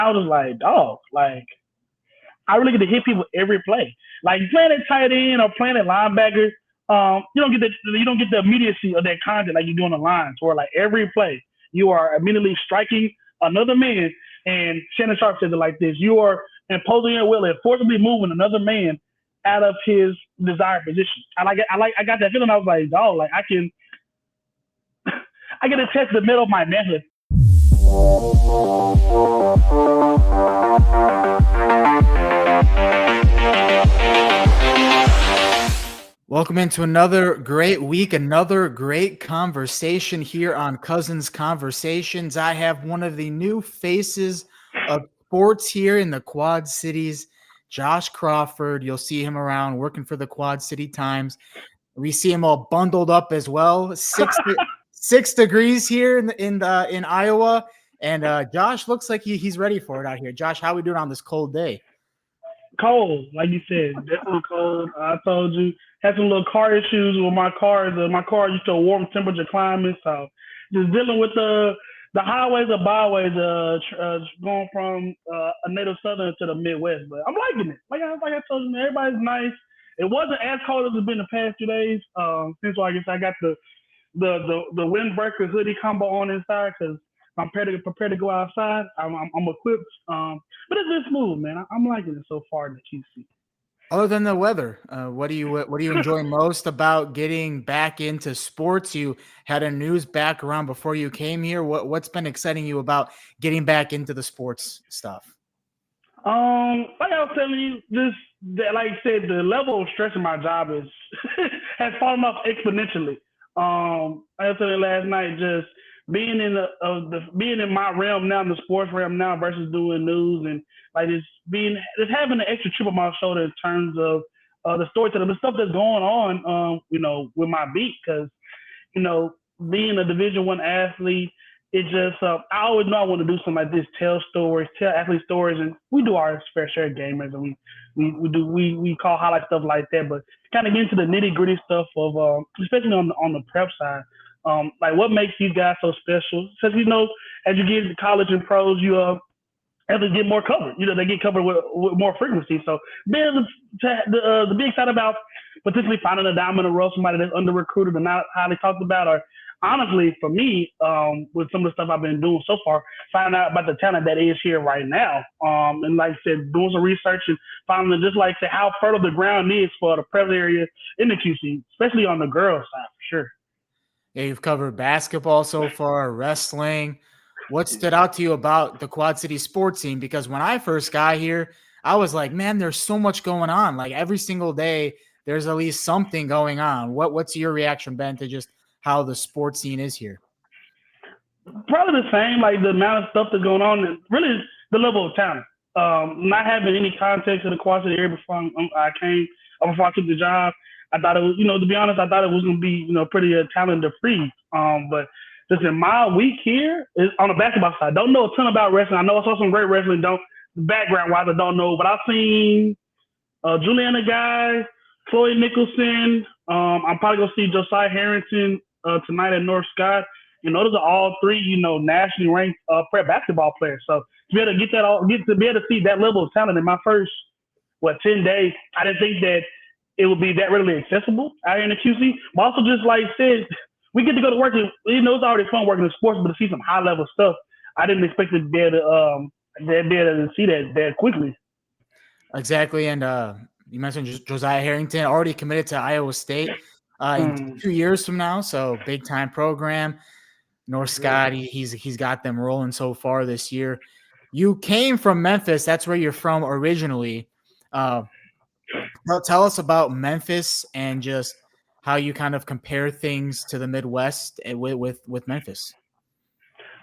I was like, dog, like I really get to hit people every play. Like playing at tight end or playing at linebacker, you don't get the immediacy of that content like you do on the line. So like every play, you are immediately striking another man. And Shannon Sharp said it like this: you are imposing your will and forcibly moving another man out of his desired position. I got that feeling. I was like, dog, like I can attest the middle of my manhood. Welcome into another great week, another great conversation here on Couzin's Conversations. I have one of the new faces of sports here in the Quad Cities, Josh Crawford. You'll see him around working for the Quad City Times. We see him all bundled up as well. Six degrees here in Iowa, and Josh looks like he's ready for it out here. Josh, how we doing on this cold day? Cold, like you said, definitely cold. I told you, had some little car issues with my car. My car used to a warm temperature climate, so just dealing with the highways or byways, going from a native southern to the Midwest. But I'm liking it. Like I told you, man, everybody's nice. It wasn't as cold as it's been the past 2 days. Since I guess I got the windbreaker hoodie combo on inside because I'm prepared to go outside. I'm equipped. But it's been smooth, man. I'm liking it so far in the QC. Other than the weather, what do you enjoy most about getting back into sports? You had a news background before you came here. What's been exciting you about getting back into the sports stuff? Like I was telling you, like I said, the level of stress in my job is has fallen off exponentially. Like I was telling you last night, just being in being in my realm now, in the sports realm now, versus doing news and like just having an extra chip on my shoulder in terms of the storytelling, the stuff that's going on, with my beat, because you know, being a Division I athlete, it just I always know I want to do something like this, tell stories, tell athlete stories, and we do our fair share of gamers, and we call highlight stuff like that, but kind of get into the nitty gritty stuff of especially on the prep side, like what makes these guys so special. Because as you get into college and pros, you have to get more covered. They get covered with more frequency. So being able to be excited about potentially finding a diamond in the rough, somebody that's under recruited and not highly talked about, or honestly for me, with some of the stuff I've been doing so far, finding out about the talent that is here right now. And like I said, doing some research and finding just like say how fertile the ground is for the prep area in the QC, especially on the girls side for sure. Yeah, you've covered basketball so far, wrestling. What stood out to you about the Quad City sports team? Because when I first got here, I was like, man, there's so much going on. Like every single day, there's at least something going on. What's your reaction, Ben, to just how the sports scene is here? Probably the same, like the amount of stuff that's going on, and really the level of talent. Not having any context in the Quad City area before I took the job, I thought it was, to be honest, I thought it was going to be, pretty talented free. But just in my week here is on the basketball side. Don't know a ton about wrestling. I know I saw some great wrestling. Don't background wise, I don't know, but I've seen Juliana Guy, Chloe Nicholson. I'm probably gonna see Josiah Harrington tonight at North Scott. Those are all three, nationally ranked prep basketball players. So to be able to to be able to see that level of talent in my first 10 days, I didn't think that it would be that readily accessible out here in the QC. But also just like I said, we get to go to work and it's already fun working in sports, but to see some high level stuff, I didn't expect to be able to see that quickly. Exactly. And you mentioned Josiah Harrington already committed to Iowa State in 2 years from now. So big time program. North Scott, he's got them rolling so far this year. You came from Memphis. That's where you're from originally. Tell us about Memphis and just how you kind of compare things to the Midwest with Memphis.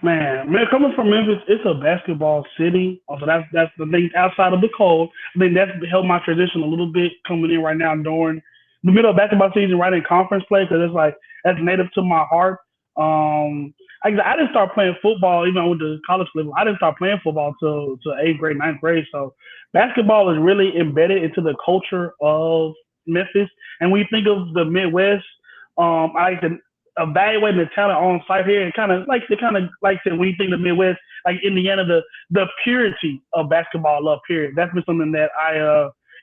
Man, coming from Memphis, it's a basketball city. Also, that's the thing outside of the cold. I think that's helped my transition a little bit coming in right now during the middle of basketball season, right in conference play, because it's like that's native to my heart. I didn't start playing football even with the college level. I didn't start playing football till eighth grade, ninth grade. So basketball is really embedded into the culture of Memphis. And when you think of the Midwest, I like to evaluating the talent on site here, and kind of like when you think of the Midwest, like Indiana, the purity of basketball up here. That's been something that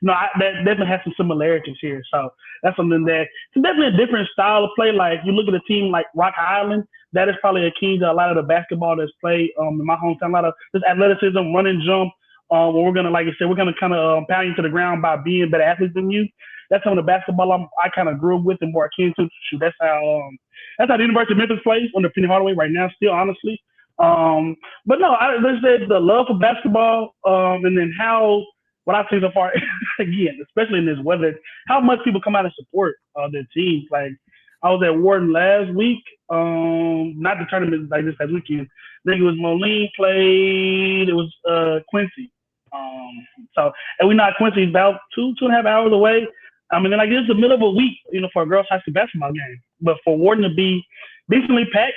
that definitely has some similarities here. So that's something that it's definitely a different style of play. Like you look at a team like Rock Island, that is probably akin to a lot of the basketball that's played in my hometown. A lot of this athleticism, run and jump. We're gonna, like I said, we're gonna kind of pound you to the ground by being better athletes than you. That's some of the basketball I kind of grew up with and more akin to. Shoot, that's how the University of Memphis plays under Penny Hardaway right now. Still, honestly, but no, I said the love for basketball, and then what I've seen so far, again, especially in this weather, how much people come out and support their teams. Like I was at Wharton last week, not the tournament like this past weekend. I think it was Moline played. It was Quincy. And we know Quincy's about 2.5 hours away. I mean, like it's the middle of a week, for a girls' high school basketball game. But for Wharton to be decently packed,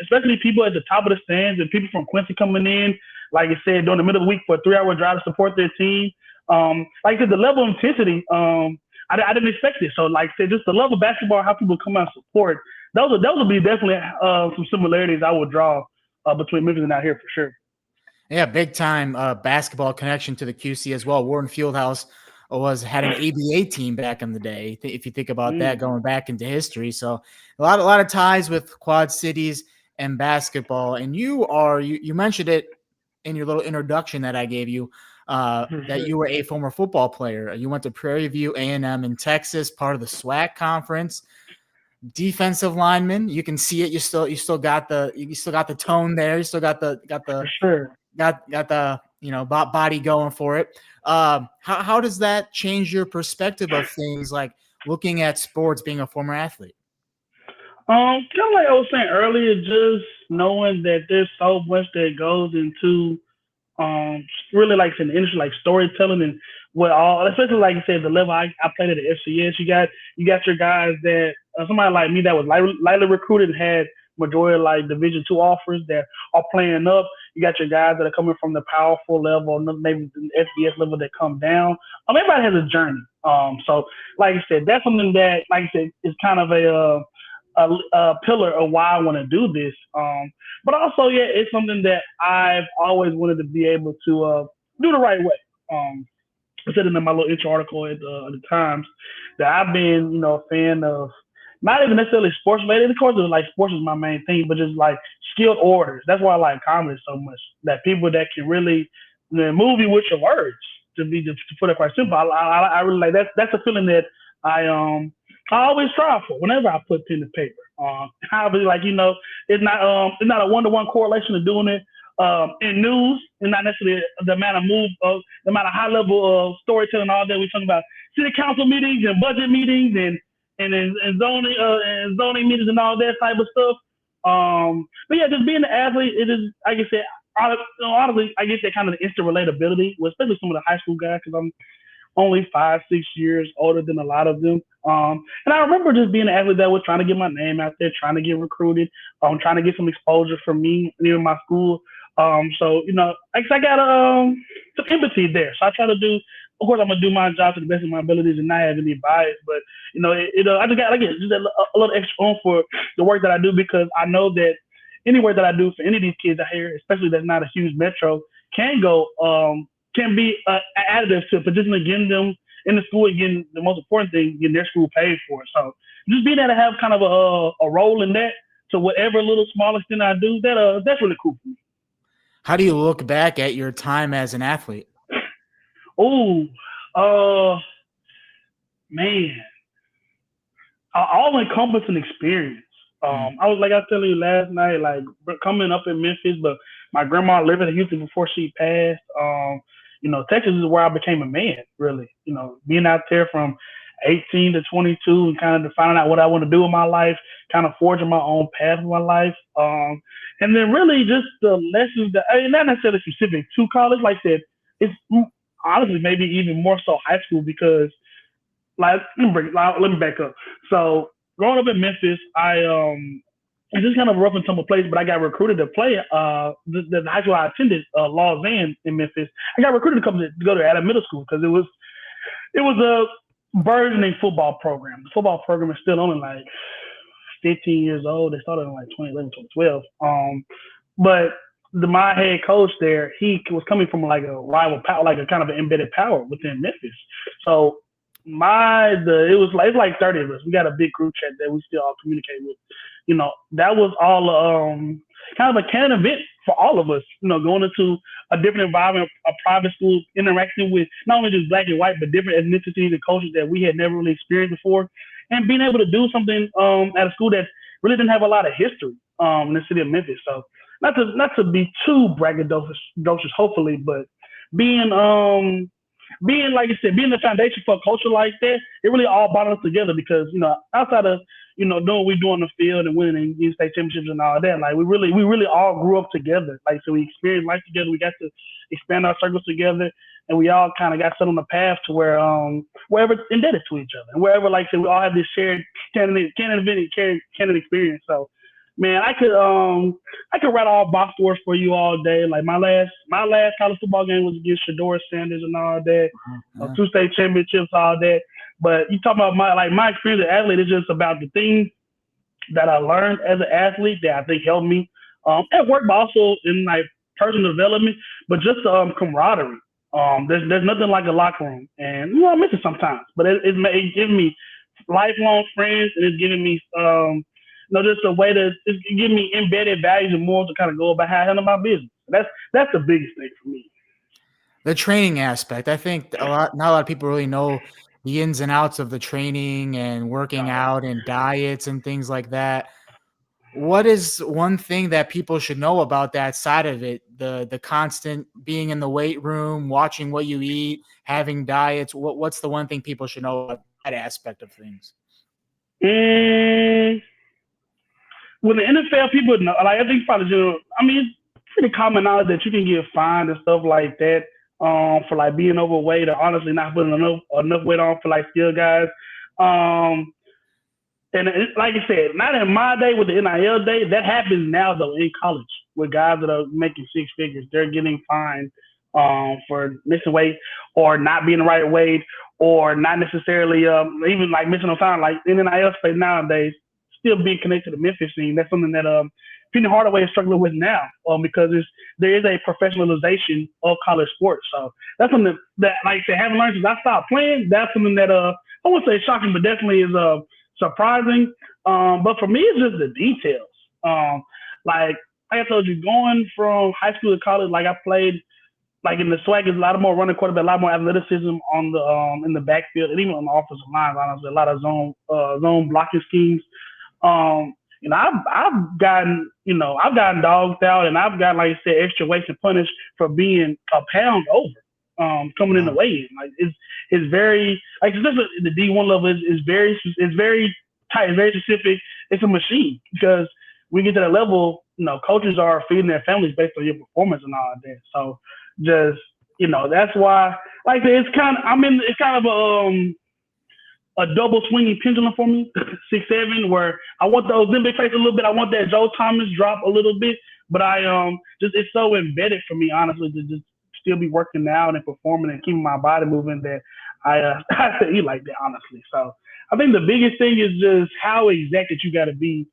especially people at the top of the stands and people from Quincy coming in, like I said, during the middle of the week for a 3-hour drive to support their team. Like I said, the level of intensity, I didn't expect it. So, like I said, just the love of basketball, how people come out and support, those would be definitely some similarities I would draw between Memphis and out here for sure. Yeah, big time basketball connection to the QC as well. Wharton Fieldhouse had an ABA team back in the day, if you think about that, going back into history. So a lot of ties with Quad Cities and basketball. And you mentioned it in your little introduction that I gave you, that you were a former football player. You went to Prairie View A&M in Texas, part of the SWAC conference. Defensive lineman, you can see it. You still got the tone there. You still got the for sure. got the body going for it. How does that change your perspective of things, like looking at sports, being a former athlete? Kind of like I was saying earlier, just knowing that there's so much that goes into really like in the industry, like storytelling and especially like you said, the level I played at the FCS. You got your guys that somebody like me that was lightly recruited and had majority of like Division II offers that are playing up. You got your guys that are coming from the powerful level, maybe the FBS level that come down. Everybody has a journey. So like I said, that's something that, like I said, is kind of a pillar of why I want to do this. But also, yeah, it's something that I've always wanted to be able to do the right way. I said in my little intro article at the Times that I've been, a fan of not even necessarily sports related. Of course, like sports is my main thing, but just like skilled orders. That's why I like comedy so much. That people that can really move you with your words. To put it quite simple, I really like that. That's a feeling that I always strive for whenever I put pen to paper. I'll be like, it's not a 1-to-1 correlation of doing it in news, and not necessarily the amount of high level of storytelling all day. We're talking about city council meetings and budget meetings and zoning meetings and all that type of stuff. But yeah, just being an athlete, it is, like I said, honestly, I get that kind of instant relatability, especially some of the high school guys, because I'm only 5-6 years older than a lot of them. And I remember just being an athlete that was trying to get my name out there, trying to get recruited, trying to get some exposure for me near my school. So, I got some empathy there. So I try to do, of course, I'm going to do my job to the best of my abilities and not have any bias. But, I just got, just a little extra on for the work that I do, because I know that any work that I do for any of these kids out here, especially that's not a huge metro, can be additive to potentially getting them in the school and getting the most important thing, getting their school paid for. So just being able to have kind of a role in that, to whatever little small extent I do, that's really cool for me. How do you look back at your time as an athlete? Man, all encompassing experience. I was telling you last night, like coming up in Memphis, but my grandma lived in Houston before she passed. Texas is where I became a man, really. Being out there from 18 to 22 and kind of finding out what I want to do in my life, kind of forging my own path in my life. And then really just the lessons that, not necessarily specific to college, like I said, it's honestly maybe even more so high school, because let me back up. So growing up in Memphis, it's just kind of a rough and tumble place, but I got recruited to play the high school I attended, Lausanne in Memphis. I got recruited to go to at a middle school, because it was a burgeoning football program. The football program is still only like 15 years old. They started in like 2011, 2012. But my head coach there, he was coming from like a rival power, like a kind of an embedded power within Memphis. So it's like 30 of us. We got a big group chat that we still all communicate with. That was all kind of a canon event for all of us. Going into a different environment, a private school, interacting with not only just black and white, but different ethnicities and cultures that we had never really experienced before, and being able to do something at a school that really didn't have a lot of history in the city of Memphis. So not to be too braggadocious, hopefully, but being like you said, being the foundation for a culture like that, it really all brought us together because outside of doing what we do on the field and winning and state championships and all that, like we really all grew up together. Like so, we experienced life together. We got to expand our circles together, and we all kind of got set on the path to where wherever indebted to each other, and wherever like I said, we all have this shared canon experience. So. Man, I could write all box scores for you all day. Like my last college football game was against Shador Sanders and all that, 2 state championships, all that. But you talk about my experience as an athlete is just about the things that I learned as an athlete that I think helped me at work, but also in like personal development. But just camaraderie. There's nothing like a locker room, and I miss it sometimes. But it's given me lifelong friends, and it's giving me just a way to give me embedded values and morals to kind of go about how I handle my business. That's the biggest thing for me. The training aspect. I think not a lot of people really know the ins and outs of the training and working out and diets and things like that. What is one thing that people should know about that side of it? The constant being in the weight room, watching what you eat, having diets. What's the one thing people should know about that aspect of things? With the NFL, people know, like I think probably it's pretty common knowledge that you can get fined and stuff like that for like being overweight or honestly not putting enough weight on for like skill guys. And like I said, not in my day with the NIL day, that happens now though in college with guys that are making 6 figures. They're getting fined for missing weight or not being the right weight or not necessarily even like missing on time. Like in the NIL space nowadays, still being connected to the Memphis scene. That's something that Penny Hardaway is struggling with now because there is a professionalization of college sports. So that's something that, like I said, having learned since I stopped playing, that's something that I won't say shocking, but definitely is surprising. But for me, it's just the details. Like I told you, going from high school to college, like I played like in the swag is a lot more running quarterback, a lot more athleticism on the in the backfield, and even on the offensive line. Honestly, a lot of zone blocking schemes. I've gotten dogged out, and I've got, like I said, extra weights and punished for being a pound over, coming in the weigh-in. Like it's very like the D1 level is very tight, very specific. It's a machine because we get to that level. Coaches are feeding their families based on your performance and all that. So just that's why like it's kind of a double swinging pendulum for me, 6'7", where I want the Ozempic face a little bit. I want that Joe Thomas drop a little bit, but it's so embedded for me, honestly, to just still be working out and performing and keeping my body moving that I have to eat like that, honestly. So I think the biggest thing is just how exact that you got to be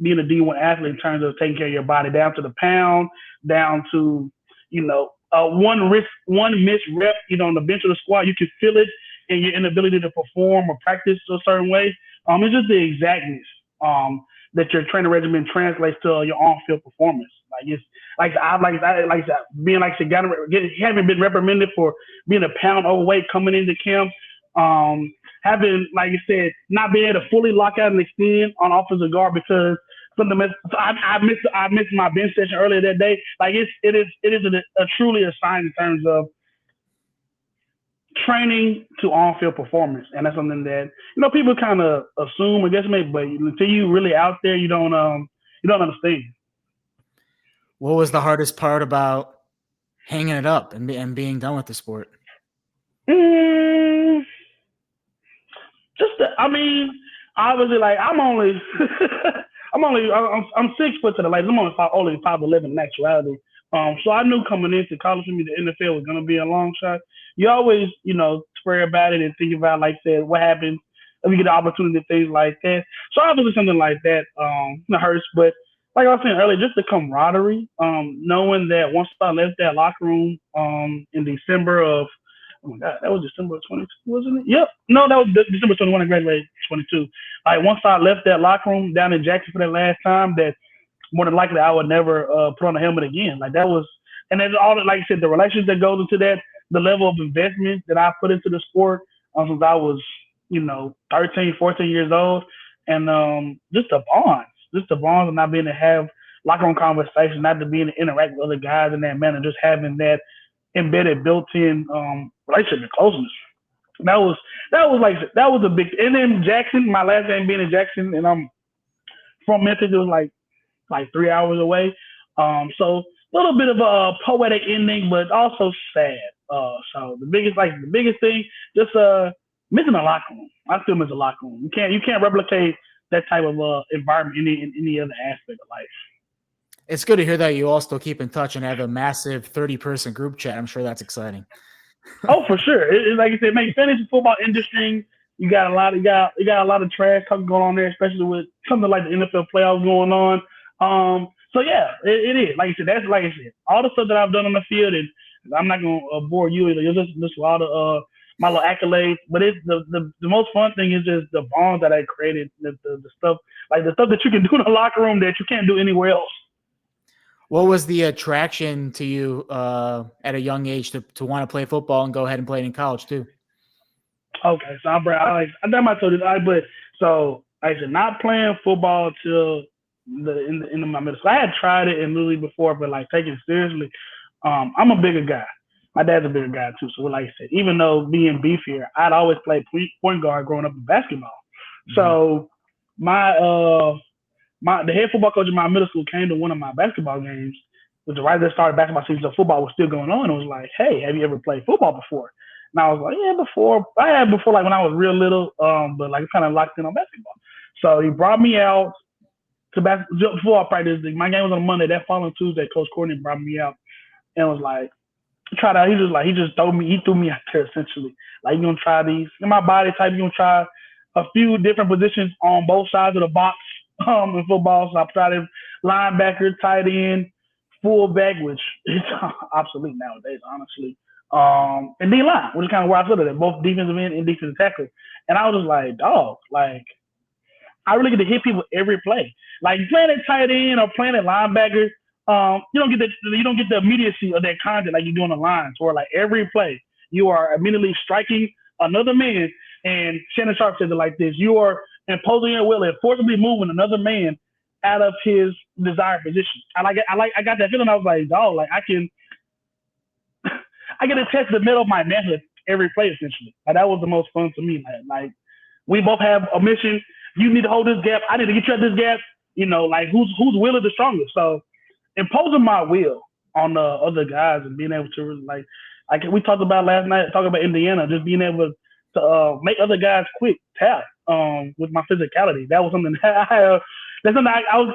being a D1 athlete in terms of taking care of your body down to the pound, down to, one missed rep, on the bench or the squat, you can feel it in your inability to perform or practice a certain way. It's just the exactness that your training regimen translates to your on-field performance. Like it's like being like having been reprimanded for being a pound overweight coming into camp. Having, like you said, not being able to fully lock out and extend on offensive guard because I missed my bench session earlier that day. Like it is a truly a sign in terms of training to on-field performance, and that's something that people kind of assume, I guess, maybe, but until you really out there, you don't understand. What was the hardest part about hanging it up and being done with the sport? Obviously, like I'm 6 foot to the legs. I'm only 5'11" in actuality. So I knew coming into college for me, the NFL was gonna be a long shot. You always, pray about it and think about, like I said, what happens if you get the opportunity, things like that. So obviously something like that hurts, but like I was saying earlier, just the camaraderie, knowing that once I left that locker room in December of, oh my God, that was December 22, wasn't it? Yep. No, that was December 21. I graduated 22. Like once I left that locker room down in Jackson for that last time, that more than likely I would never put on a helmet again. Like that was, and then all like I said, the relationship that goes into that, the level of investment that I put into the sport since I was, 13, 14 years old, and just the bonds, and not being to have locker room conversations, not to be able to interact with other guys in that manner, just having that embedded, built-in relationship and closeness. That was like that was a big. And then Jackson, my last game being in Jackson, and I'm from Memphis. It was like 3 hours away. So a little bit of a poetic ending, but also sad. So the biggest thing, just missing a locker room. I still miss a locker room. You can't replicate that type of environment in any other aspect of life. It's good to hear that you all still keep in touch and have a massive 30-person group chat. I'm sure that's exciting. Oh, for sure. Like you said, make fantasy football interesting. You got a lot of trash talking going on there, especially with something like the NFL playoffs going on. So yeah, it is. Like I said, that's like I said, all the stuff that I've done on the field, and I'm not gonna bore you either. You'll just listen to all the my little accolades, but it's the most fun thing is just the bonds that I created, the stuff like the stuff that you can do in the locker room that you can't do anywhere else. What was the attraction to you at a young age to want to play football and go ahead and play it in college too? Okay, so I think I told you that, but so I said not playing football till in my middle school. I had tried it in Little League before, but like taking it seriously, I'm a bigger guy. My dad's a bigger guy too, so like I said, even though being beefier, I'd always played point guard growing up in basketball. Mm-hmm. So the head football coach in my middle school came to one of my basketball games, which right as I started basketball season, so football was still going on, and was like, "Hey, have you ever played football before?" And I was like, "Yeah, before. I had before, like when I was real little, but like kind of locked in on basketball." So he brought me out to football practice. My game was on Monday. That following Tuesday, Coach Courtney brought me out and was like, "Try it out." He just threw me out there essentially. Like, you gonna try these in my body type. You gonna try a few different positions on both sides of the box in football. So I tried it linebacker, tight end, fullback, which is obsolete nowadays, honestly. And D-line, which is kind of where I stood at, both defensive end and defensive tackle. And I was just like, dog, like, I really get to hit people every play. Like playing at tight end or playing at linebacker, you don't get the immediacy of that content like you do on the line. So like every play, you are immediately striking another man. And Shannon Sharp said it like this: you are imposing your will and forcibly moving another man out of his desired position. I got that feeling. I was like, dog, like I can test the middle of my manhood every play essentially. Like that was the most fun to me. Like we both have a mission. You need to hold this gap. I need to get you at this gap. Like whose will is the strongest? So imposing my will on the other guys and being able to really like we talked about last night, talking about Indiana, just being able to make other guys quit tap with my physicality. That was something that that's something I was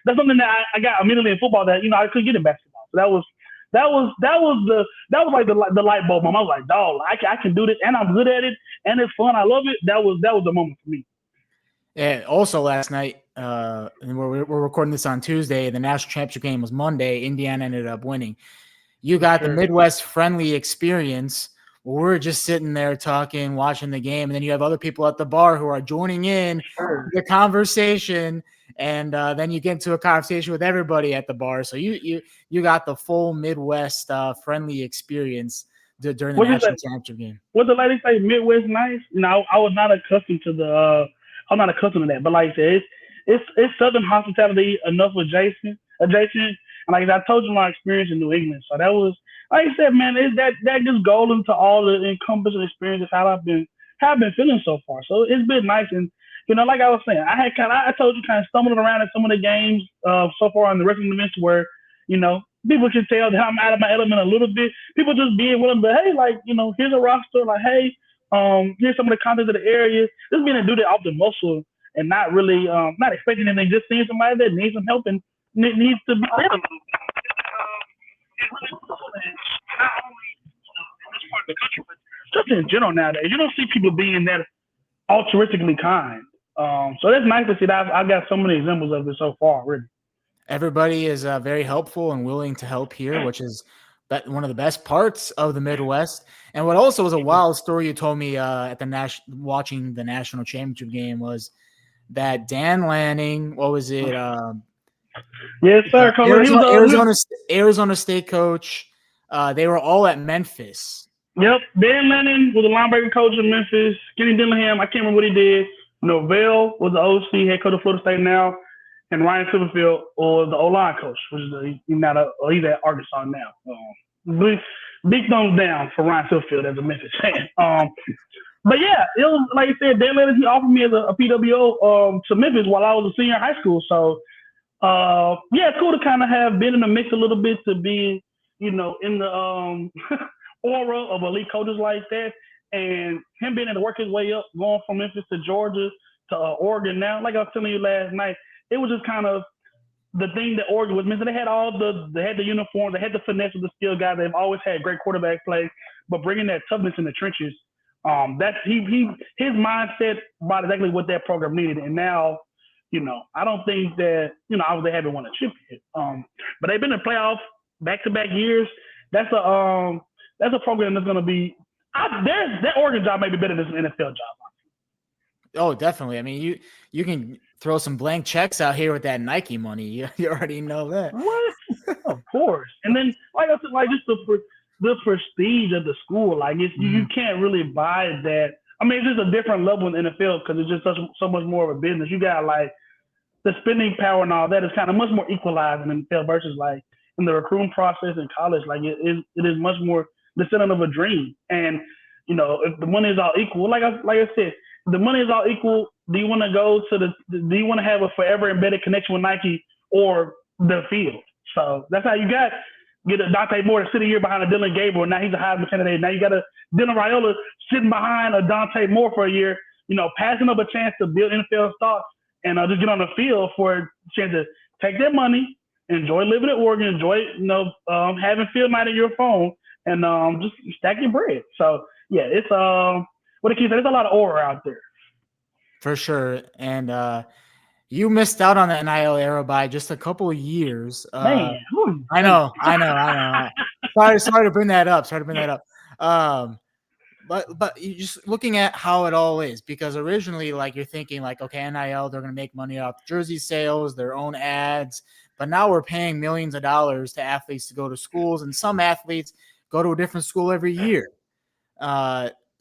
that's something that I got immediately in football that I couldn't get in basketball. So that was like the light bulb moment. I was like, dog, I can do this and I'm good at it and it's fun. I love it. That was the moment for me. Yeah. Also last night, and we're recording this on Tuesday. The national championship game was Monday. Indiana ended up winning. You got the Midwest friendly experience. We're just sitting there talking, watching the game, and then you have other people at the bar who are joining in the conversation, and then you get into a conversation with everybody at the bar. So you got the full Midwest friendly experience during the national championship game. What the lady say? Midwest nice. I was not accustomed to I'm not accustomed to that, but like I said, it's Southern hospitality enough adjacent. And like I told you, my experience in New England. So that was, like I said, man, that just goes into all the encompassing experiences how I've been feeling so far. So it's been nice, and like I was saying, I told you kind of stumbling around in some of the games so far in the wrestling events where people can tell that I'm out of my element a little bit. People just being willing to, hey, like here's a roster, like hey, here's some of the content of the area. Just being able to do that off the muscle and not really not expecting anything, just seeing somebody that needs some help and needs to be better. It's really cool, and not only in this part of the country, but just in general nowadays. You don't see people being that altruistically kind. So that's nice to see that. I got so many examples of it so far already. Everybody is very helpful and willing to help here, which is one of the best parts of the Midwest. And what also was a wild story you told me at watching the national championship game was that Dan Lanning, what was it? Yes, sir. Arizona State coach. They were all at Memphis. Yep. Dan Lanning was a linebacker coach in Memphis. Kenny Dillingham, I can't remember what he did. Norvell was the OC, head coach of Florida State now. And Ryan Silverfield was the O-line coach, which is he's at Arkansas now. Big thumbs down for Ryan Silverfield as a Memphis fan. But yeah, it was like I said, Dan Lanning, he offered me as a PWO to Memphis while I was a senior in high school. So yeah, it's cool to kind of have been in the mix a little bit, to be, in the aura of elite coaches like that, and him being able to work his way up, going from Memphis to Georgia to Oregon now. Like I was telling you last night, it was just kind of the thing that Oregon was missing. They had the uniforms, they had the finesse of the skill guys. They've always had great quarterback play, but bringing that toughness in the trenches, that's his mindset about exactly what that program needed. And now, I don't think that they haven't won a chip yet. But they've been in playoffs back-to-back years. That's a program that's going to be. That Oregon job may be better than the NFL job. Oh, definitely. I mean, you can throw some blank checks out here with that Nike money. You already know that. What? Of course. And then, like I said, like just the prestige of the school. Like you can't really buy that. I mean, it's just a different level in the NFL because it's just so much more of a business. You got like the spending power and all that is kind of much more equalized in the NFL versus like in the recruiting process in college. Like it is much more the center of a dream. And if the money is all equal, like I said, the money is all equal. Do you want to do you want to have a forever embedded connection with Nike or the field? So that's how you get a Dante Moore to sit a year behind a Dylan Gabriel. Now he's a Heisman candidate. Now you got a Dylan Raiola sitting behind a Dante Moore for a year, passing up a chance to build NFL stocks and just get on the field for a chance to take their money, enjoy living at Oregon, enjoy having field night on your phone, and just stack your bread. So yeah, it's what it keeps. There's a lot of aura out there. For sure. And you missed out on the NIL era by just a couple of years. Man, I know. Sorry to bring that up. But you just looking at how it all is, because originally, like, you're thinking like, okay, NIL, they're going to make money off jersey sales, their own ads. But now we're paying millions of dollars to athletes to go to schools, and some athletes go to a different school every year.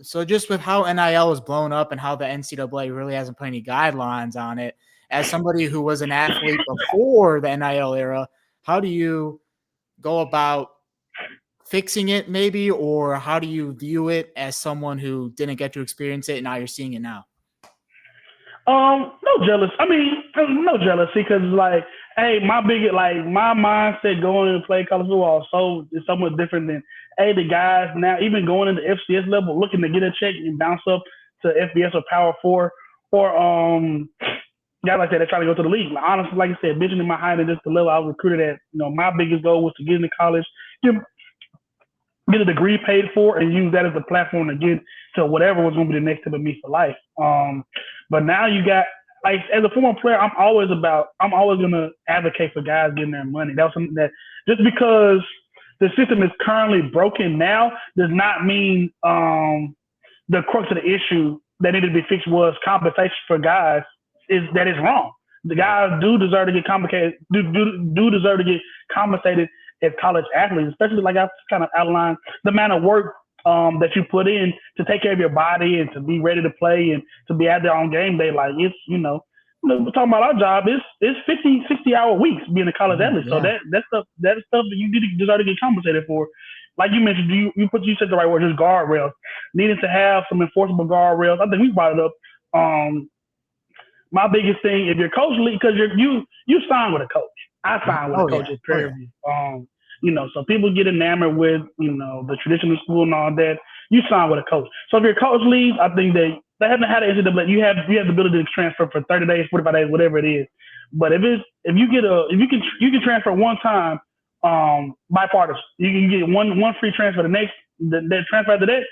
So just with how NIL is blown up and how the NCAA really hasn't put any guidelines on it, as somebody who was an athlete before the NIL era, how do you go about fixing it maybe, or how do you view it as someone who didn't get to experience it and now you're seeing it now? No jealous. I mean, no jealousy, because like, hey, my mindset going to play college football is somewhat different than the guys now even going into FCS level looking to get a check and bounce up to FBS or Power 4, or guys like that trying to go to the league. Like, honestly, like I said, mentioning my height and just the level I was recruited at, my biggest goal was to get into college, get a degree paid for, and use that as a platform to get to whatever was going to be the next step of me for life. But now you got, like, as a former player, I'm always going to advocate for guys getting their money. That was something that, just because the system is currently broken now does not mean the crux of the issue that needed to be fixed was compensation for guys that is wrong. The guys do deserve to get do deserve to get compensated as college athletes, especially like I've kind of outlined the amount of work that you put in to take care of your body and to be ready to play and to be out there on game day. Like, it's, we're talking about our job. It's 50, 60-hour weeks being a college athlete. So that's stuff that you deserve to get compensated for. Like you mentioned, you said the right word, just guardrails. Needing to have some enforceable guardrails. I think we brought it up. My biggest thing, if you're coach league, because you sign with a coach. I signed with a coach at Prairie View. So people get enamored with, the traditional school and all that. You sign with a coach. So if you're coach leagues, I think they haven't had an NCAA. You have the ability to transfer for 30 days, 45 days, whatever it is. But if you can transfer one time, bipartisan. You can get one free transfer. The transfer after that,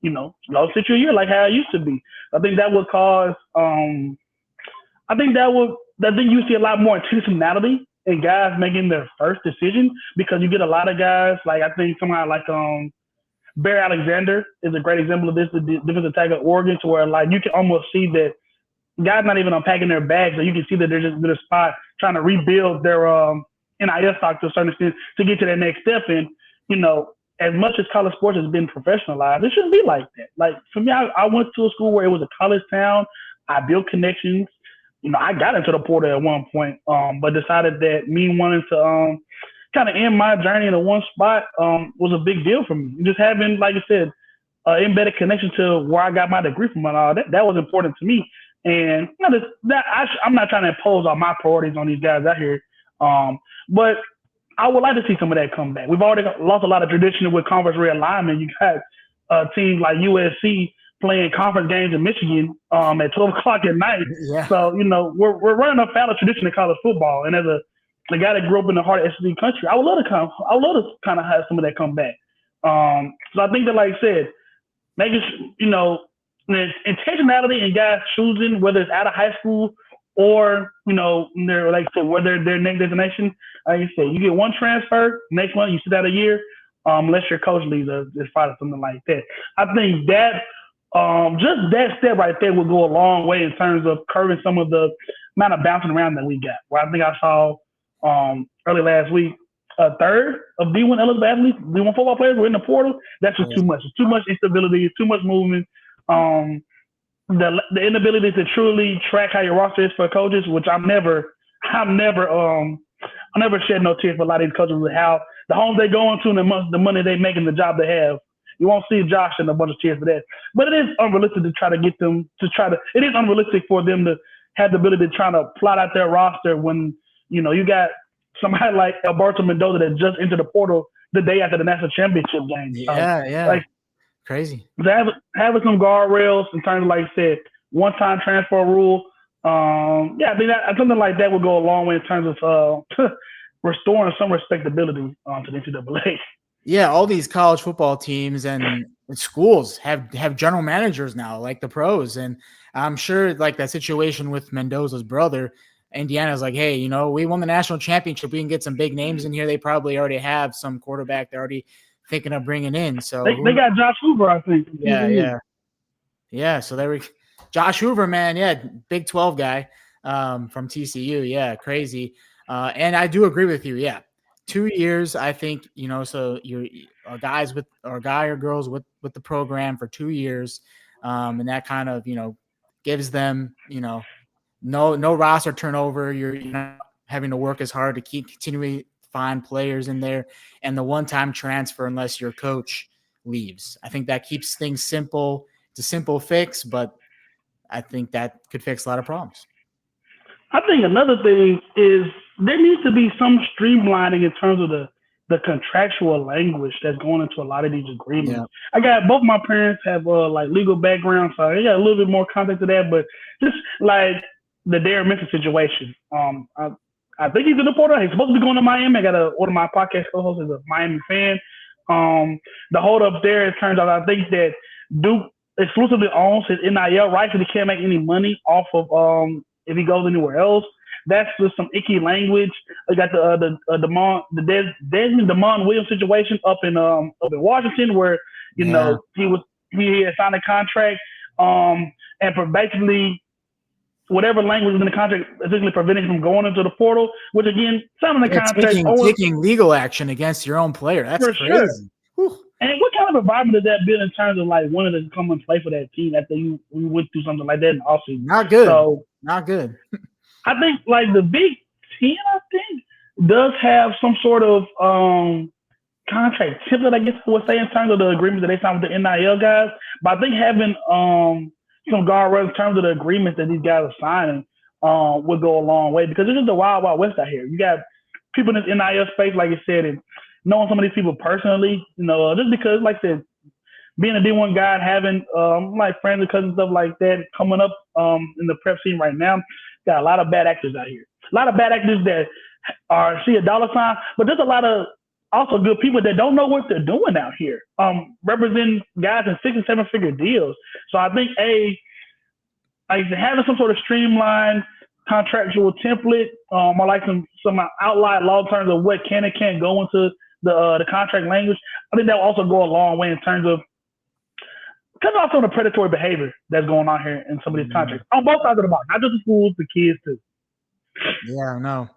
low sit you a year like how it used to be. I think that would cause I think you see a lot more intentionality in guys making their first decision because you get a lot of guys like I think somehow like Bear Alexander is a great example of this, the defensive tackle at Oregon, to where like you can almost see that guys not even unpacking their bags, so you can see that they're just in a spot trying to rebuild their NIL stock to a certain extent to get to that next step. And as much as college sports has been professionalized, it shouldn't be like that. Like for me, I went to a school where it was a college town. I built connections. I got into the portal at one point, but decided that me wanting to kind of end my journey in a one spot was a big deal for me. Just having, like I said, embedded connection to where I got my degree from and all that was important to me. And I'm not trying to impose all my priorities on these guys out here, but I would like to see some of that come back. We've already lost a lot of tradition with conference realignment. You got teams like USC playing conference games in Michigan at 12 o'clock at night. Yeah. So, we're running afoul of tradition in college football. And as a guy that grew up in the heart of SEC country, I would love to kind of have some of that come back. So I think that, like I said, making, the intentionality in guys choosing, whether it's out of high school or, they're like I said, whether their next destination, like you said, you get one transfer, next one you sit out a year, unless your coach leaves or is fired or something like that. I think that just that step right there will go a long way in terms of curbing some of the amount of bouncing around that we got. Where I think I saw early last week, a third of D1 eligible athletes, D1 football players were in the portal. That's just too much. It's too much instability, too much movement. The inability to truly track how your roster is for coaches, which I've never shed no tears for a lot of these coaches with how the homes they go into and the money they make and the job they have. You won't see Josh and a bunch of tears for that. But it is unrealistic to try to get them it is unrealistic for them to have the ability to try to plot out their roster when, you got somebody like Alberto Mendoza that just entered the portal the day after the national championship game. Yeah. Like, crazy. Having some guardrails in terms of, like I said, one-time transfer rule. I think that something like that would go a long way in terms of restoring some respectability to the NCAA. Yeah, all these college football teams and schools have general managers now, like the pros. And I'm sure like that situation with Mendoza's brother, Indiana's like, hey, we won the national championship. We can get some big names in here. They probably already have some quarterback they're already thinking of bringing in. So they got Josh Hoover, I think. Yeah. So there we Josh Hoover, man. Yeah. Big 12 guy from TCU. Yeah. Crazy. And I do agree with you. Yeah. 2 years, I think, so you're guys with or guy or girls with the program for 2 years. And that kind of, gives them, no roster turnover. You're not having to work as hard to continually find players in there, and the one-time transfer unless your coach leaves. I think that keeps things simple. It's a simple fix, but I think that could fix a lot of problems. I think another thing is there needs to be some streamlining in terms of the contractual language that's going into a lot of these agreements. Yeah. I got both my parents have like legal background, so I got a little bit more context to that. But just like the Darren Memphis situation, I think he's in the portal. He's supposed to be going to Miami. I got to order my podcast co-host is a Miami fan. The hold up there, it turns out I think that Duke exclusively owns his NIL rights, and he can't make any money off of if he goes anywhere else. That's just some icky language. I got the Desmond Damon Williams situation up in Washington, where he had signed a contract and for basically whatever language was in the contract, essentially preventing him from going into the portal. Which again, signing the contract, taking legal action against your own player. That's crazy. Sure. And what kind of environment does that build in terms of like wanting to come and play for that team after we went through something like that in the offseason? Not good. So, not good. I think like the Big Ten, I think, does have some sort of contract template, I guess I would say, in terms of the agreements that they signed with the NIL guys. But I think having some guardrails in terms of the agreements that these guys are signing would go a long way, because this is the wild, wild west out here. You got people in this NIL space, like you said, and knowing some of these people personally, just because, like I said, being a D1 guy, having like friends and cousins, stuff like that coming up in the prep scene right now, got a lot of bad actors out here. A lot of bad actors that see a dollar sign, but there's a lot of also good people that don't know what they're doing out here, representing guys in 6 and 7 figure deals. So I think like having some sort of streamlined contractual template, or like some outline law terms of what can and can't go into the contract language. I think that will also go a long way in terms of because also the predatory behavior that's going on here in some of these contracts on both sides of the ball, not just the schools, the kids too. Yeah, no.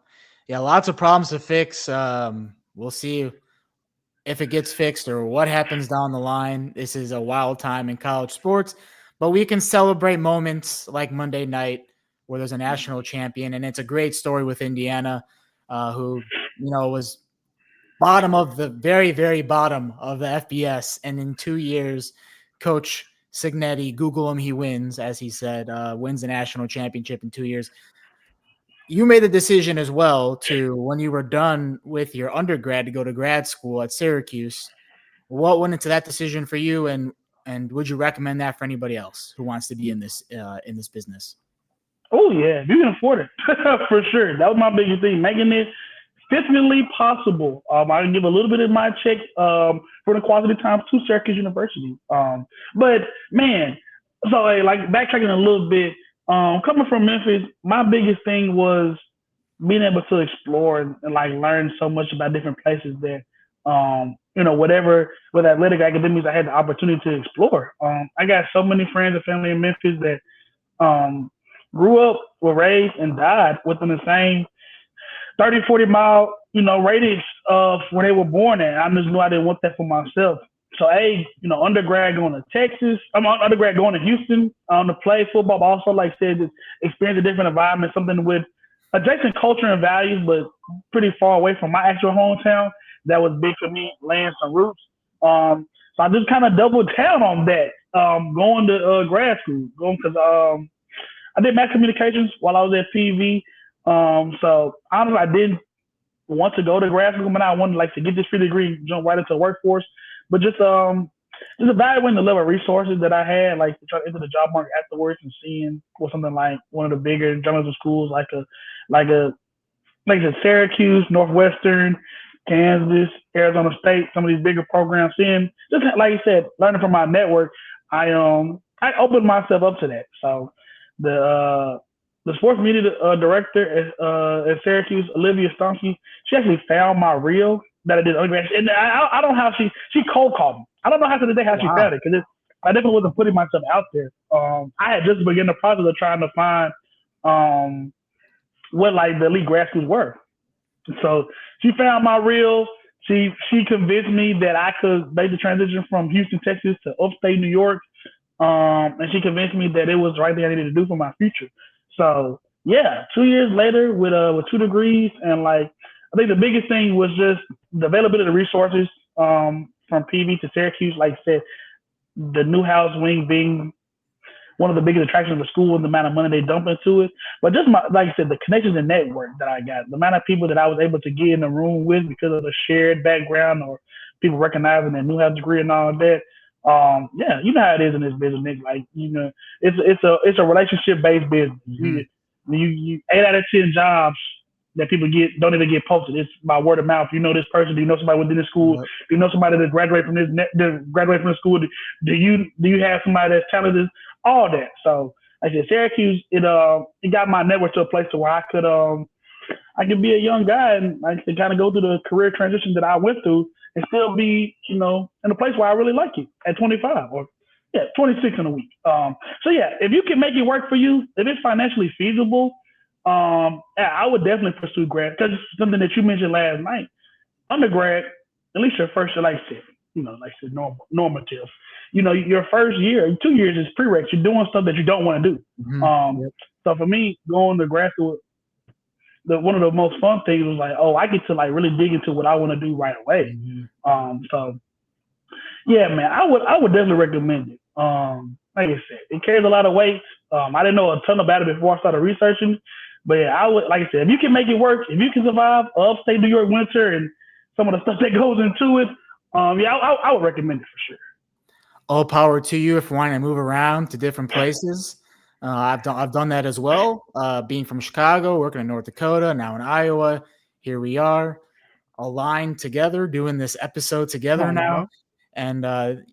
Yeah, lots of problems to fix. We'll see if it gets fixed or what happens down the line. This is a wild time in college sports, but we can celebrate moments like Monday night where there's a national champion, and it's a great story with Indiana, who was bottom of the very, very bottom of the FBS, and in 2 years, Coach Signetti, Google him, he wins, as he said, wins the national championship in 2 years. You made the decision as well to, when you were done with your undergrad, to go to grad school at Syracuse. What went into that decision for you, and would you recommend that for anybody else who wants to be in this business? Oh yeah, you can afford it for sure. That was my biggest thing, making it fiscally possible. I can give a little bit of my check for the Quality Times to Syracuse University. But man, so like backtracking a little bit, coming from Memphis, my biggest thing was being able to explore and like learn so much about different places there. Whatever with athletic academics, I had the opportunity to explore. I got so many friends and family in Memphis that grew up, were raised, and died within the same 30, 40 mile, radius of where they were born at. I just knew I didn't want that for myself. So, undergrad going to Texas. I'm undergrad going to Houston to play football, but also, like I said, just experience a different environment, something with adjacent culture and values, but pretty far away from my actual hometown. That was big for me, laying some roots. So I just kind of doubled down on that, going to grad school, because I did mass communications while I was at PV. So honestly, I didn't want to go to grad school, but I wanted to get this free degree, jump right into the workforce. But just evaluating the level of resources that I had, like to try to enter the job market afterwards, and seeing what something like one of the bigger journalism schools, like Syracuse, Northwestern, Kansas, Arizona State, some of these bigger programs. Seeing just like you said, learning from my network, I opened myself up to that. So the sports media director at Syracuse, Olivia Stomsky, she actually found my reel that I did undergrad. And I don't know how she cold called me. I don't know how to today how she found it, because I definitely wasn't putting myself out there. I had just begun the process of trying to find what like the elite grad schools were. So she found my reel. She convinced me that I could make the transition from Houston, Texas to upstate New York. And she convinced me that it was the right thing I needed to do for my future. So yeah, 2 years later with 2 degrees, and I think the biggest thing was just the availability of resources from PV to Syracuse. Like I said, the Newhouse wing being one of the biggest attractions of the school and the amount of money they dump into it. But just like I said, the connections and network that I got, the amount of people that I was able to get in the room with because of the shared background or people recognizing their Newhouse degree and all of that. Yeah, you know how it is in this business, Nick. It's a relationship based business. Mm-hmm. You 8 out of 10 jobs that people get don't even get posted. It's by word of mouth. You know this person. Do you know somebody within the school? Yep. Do you know somebody that graduated from the school? Do you have somebody that's talented? All that. So like I said, Syracuse, it got my network to a place to where I could be a young guy and I could kind of go through the career transition that I went through and still be, in a place where I really like it at 25 or 26 in a week. So yeah, if you can make it work for you, if it's financially feasible, I would definitely pursue grad, because it's something that you mentioned last night. Undergrad, at least your first year, like I said, normative. Your first year, 2 years is prereq. You're doing stuff that you don't want to do. Mm-hmm. So for me, going to grad school, one of the most fun things was I get to really dig into what I want to do right away. Mm-hmm. So yeah, man, I would definitely recommend it. Like I said, it carries a lot of weight. I didn't know a ton about it before I started researching, but yeah, I would, like I said, if you can make it work, if you can survive upstate New York winter and some of the stuff that goes into it, I would recommend it for sure. All power to you if you want to move around to different places. I've done that as well. Being from Chicago, working in North Dakota, now in Iowa, here we are. aligned together, doing this episode together now. And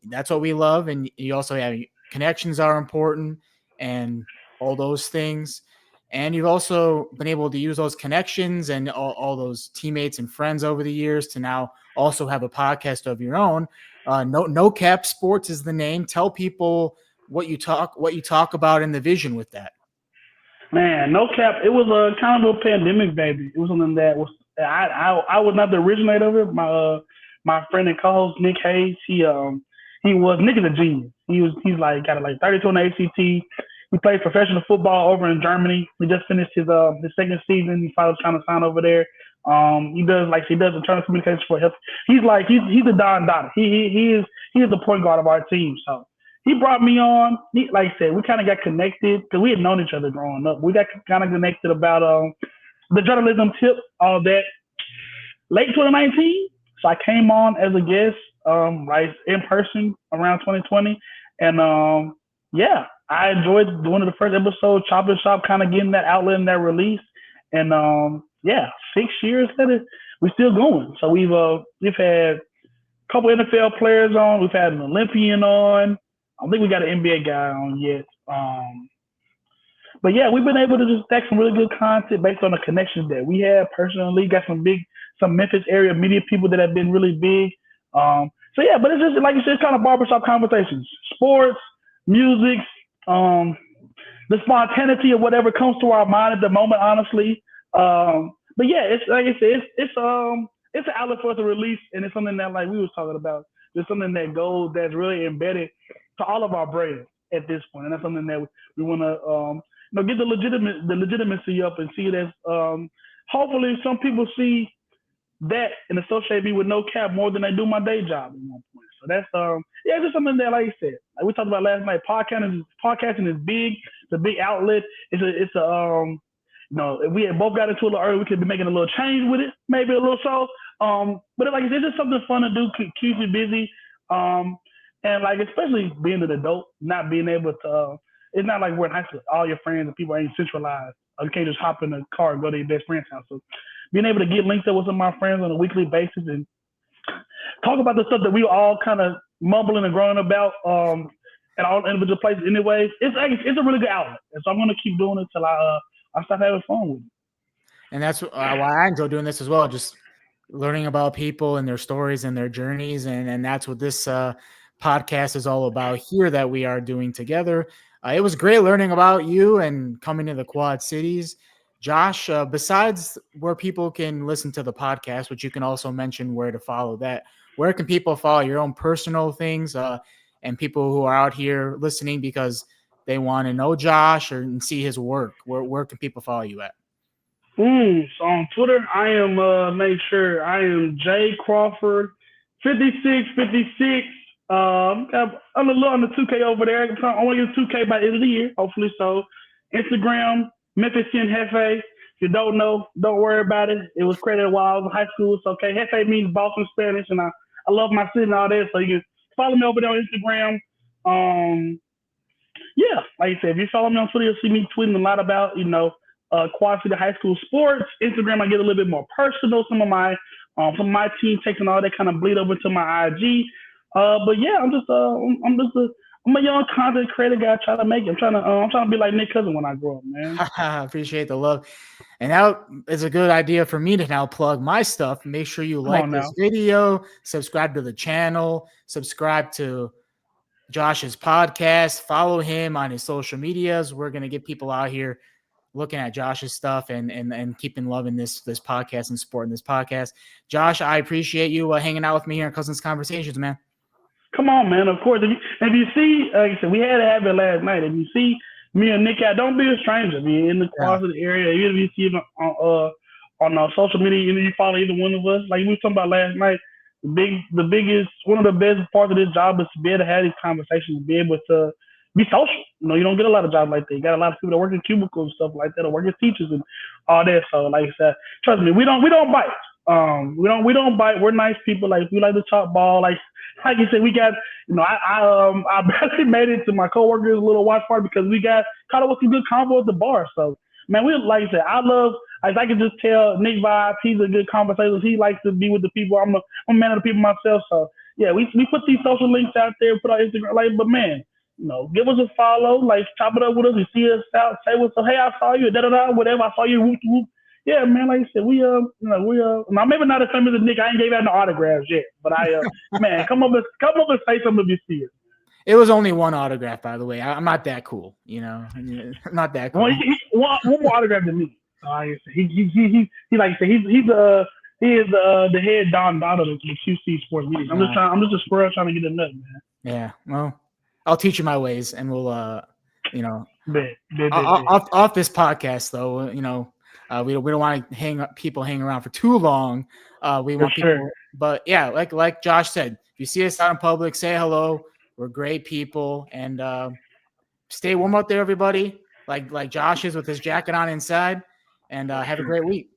that's what we love. And you also have connections are important and all those things. And you've also been able to use those connections and all those teammates and friends over the years to now also have a podcast of your own. No Cap Sports is the name. Tell people what you talk about in the vision with that. Man, no cap. It was a kind of a pandemic, baby. It was something that was I was not the originator of it. My friend and co-host Nick Hayes, Nick is a genius. He's like got like 32 on the ACT. He plays professional football over in Germany. He just finished his second season. He's probably trying to sign over there. He does internal communications for health. He's a Don Dada. He is the point guard of our team. So he brought me on. Like I said, we kind of got connected because we had known each other growing up. We got kind of connected about the journalism tip, all that. Late 2019, so I came on as a guest, right in person around 2020, and yeah, I enjoyed doing the first episode, Chop and Shop, kind of getting that outlet and that release, and yeah, 6 years later, we're still going. So we've had a couple NFL players on, we've had an Olympian on. I don't think we got an NBA guy on yet. But yeah, we've been able to just stack some really good content based on the connections that we have personally. Got some Memphis area media people that have been really big. So yeah, but it's just like you said, it's kind of barbershop conversations, sports, music, the spontaneity of whatever comes to our mind at the moment, honestly. But yeah, it's like I said, it's an outlet for us to release, and it's something that like we was talking about. There's something that's really embedded to all of our brands at this point, and that's something that we want to get the legitimacy up and see it as hopefully some people see that and associate me with No Cap more than they do my day job at one point. So that's it's just something that, like you said, like we talked about last night, podcasting is big. It's a big outlet. It's a if we had both got into it a little early, we could be making a little change with it, maybe a little so. But like it's just something fun to do, keeps you busy. And like especially being an adult, not being able to it's not like we're in high school. All your friends and people ain't centralized. You can't just hop in the car and go to your best friend's house. So being able to get linked up with some of my friends on a weekly basis and talk about the stuff that we all kind of mumbling and growing about at all individual places anyway, it's a really good outlet. And so I'm going to keep doing it till I stop having fun with it. And that's why I enjoy doing this as well, just learning about people and their stories and their journeys. And that's what this podcast is all about here that we are doing together. It was great learning about you and coming to the Quad Cities. Josh, besides where people can listen to the podcast, which you can also mention where to follow that, where can people follow your own personal things and people who are out here listening because they want to know Josh and see his work? Where can people follow you at? So on Twitter, I am make sure I am J Crawford 5656. I'm a little on the 2K over there. I want to get 2K by the end of the year, hopefully so. Instagram, Memphis Hefe. If you don't know, don't worry about it. It was created while I was in high school. It's okay. Hefe means boss in Spanish, and I love my city and all that. So you can follow me over there on Instagram. Yeah, like I said, if you follow me on Twitter, you'll see me tweeting a lot about, Quad City High School sports. Instagram, I get a little bit more personal. Some of my team takes and all that kind of bleed over to my IG. But yeah, I'm a young content creator guy trying to make it. I'm trying to be like Nick Couzin when I grow up, man. I appreciate the love. And now is a good idea for me to now plug my stuff. Make sure you like this video, subscribe to the channel, subscribe to Josh's podcast, follow him on his social medias. We're going to get people out here looking at Josh's stuff and keeping loving this podcast and supporting this podcast. Josh, I appreciate you hanging out with me here on Cousins Conversations, man. Come on, man. Of course. If you see, like I said, we had to have it last night. If you see me and Nick out, don't be a stranger. Be in the Crawford area. Even if you see it on social media, you follow either one of us. Like we were talking about last night, one of the best parts of this job is to be able to have these conversations, be able to be social. You don't get a lot of jobs like that. You got a lot of people that work in cubicles and stuff like that, or work as teachers and all that. So, like I said, trust me, we don't bite. We don't bite. We're nice people. Like we like to talk ball. Like you said, we got. I barely made it to my coworkers' little watch party because we got caught up with some good convo at the bar. So man, we like I said, I love. As I can just tell, Nick Vibe, he's a good conversationalist. He likes to be with the people. I'm a man of the people myself, so yeah, we put these social links out there, put our Instagram, like, but man, give us a follow, like chop it up with us. You see us out, say what's up. Hey, I saw you, da da da, whatever. I saw you, whoop whoop. Yeah, man, like I said, now maybe not as famous as Nick. I ain't gave out no autographs yet, but man, come up and say something if you see it. It was only one autograph, by the way. I'm not that cool, I'm not that cool. One more autograph than me. He like I said, he is the head Don of the QC Sports Media. I'm just a squirrel trying to get a nut, man. Yeah, well, I'll teach you my ways, and we'll Bet. Off this podcast though, we don't want to people hang around for too long. We want people, but yeah, like Josh said, if you see us out in public, say hello. We're great people, and stay warm out there, everybody. Like Josh is with his jacket on inside, and have a great week.